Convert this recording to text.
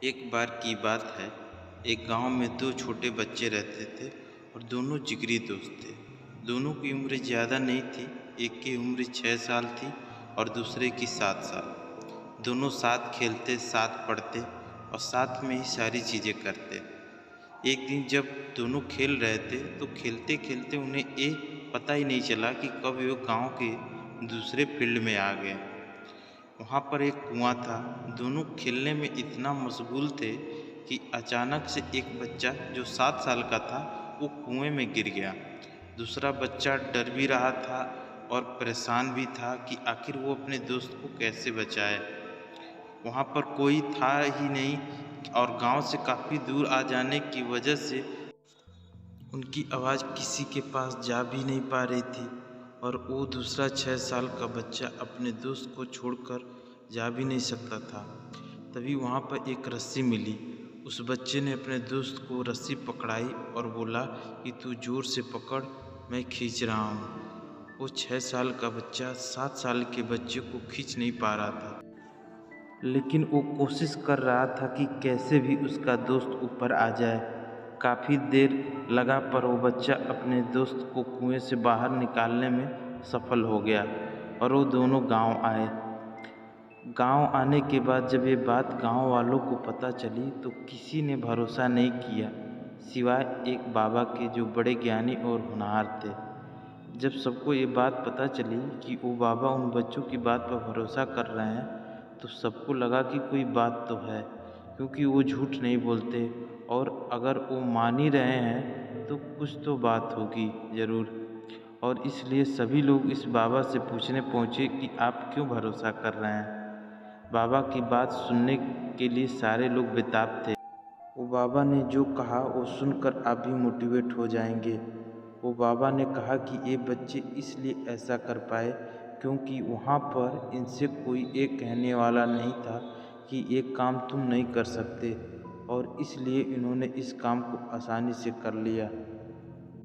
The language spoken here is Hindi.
एक बार की बात है। एक गांव में दो छोटे बच्चे रहते थे और दोनों जिगरी दोस्त थे। दोनों की उम्र ज़्यादा नहीं थी। एक की उम्र 6 साल थी और दूसरे की 7 साल। दोनों साथ खेलते, साथ पढ़ते और साथ में ही सारी चीज़ें करते। एक दिन जब दोनों खेल रहे थे तो खेलते खेलते उन्हें ये पता ही नहीं चला कि कब वो गांव के दूसरे फील्ड में आ गए। वहाँ पर एक कुआं था। दोनों खेलने में इतना मशगूल थे कि अचानक से एक बच्चा जो 7 साल का था वो कुएं में गिर गया। दूसरा बच्चा डर भी रहा था और परेशान भी था कि आखिर वो अपने दोस्त को कैसे बचाए। वहाँ पर कोई था ही नहीं और गांव से काफ़ी दूर आ जाने की वजह से उनकी आवाज़ किसी के पास जा भी नहीं पा रही थी। और वो दूसरा 6 साल का बच्चा अपने दोस्त को छोड़कर जा भी नहीं सकता था। तभी वहाँ पर एक रस्सी मिली। उस बच्चे ने अपने दोस्त को रस्सी पकड़ाई और बोला कि तू ज़ोर से पकड़, मैं खींच रहा हूँ। वो 6 साल का बच्चा 7 साल के बच्चे को खींच नहीं पा रहा था, लेकिन वो कोशिश कर रहा था कि कैसे भी उसका दोस्त ऊपर आ जाए। काफ़ी देर लगा पर वो बच्चा अपने दोस्त को कुएं से बाहर निकालने में सफल हो गया और वो दोनों गांव आए। गांव आने के बाद जब ये बात गांव वालों को पता चली तो किसी ने भरोसा नहीं किया, सिवाय एक बाबा के जो बड़े ज्ञानी और होनहार थे। जब सबको ये बात पता चली कि वो बाबा उन बच्चों की बात पर भरोसा कर रहे हैं तो सबको लगा कि कोई बात तो है, क्योंकि वो झूठ नहीं बोलते और अगर वो मान ही रहे हैं तो कुछ तो बात होगी ज़रूर। और इसलिए सभी लोग इस बाबा से पूछने पहुँचे कि आप क्यों भरोसा कर रहे हैं। बाबा की बात सुनने के लिए सारे लोग बेताब थे। वो बाबा ने जो कहा वो सुनकर आप भी मोटिवेट हो जाएंगे। वो बाबा ने कहा कि ये बच्चे इसलिए ऐसा कर पाए क्योंकि वहाँ पर इनसे कोई ये कहने वाला नहीं था कि ये काम तुम नहीं कर सकते, और इसलिए इन्होंने इस काम को आसानी से कर लिया।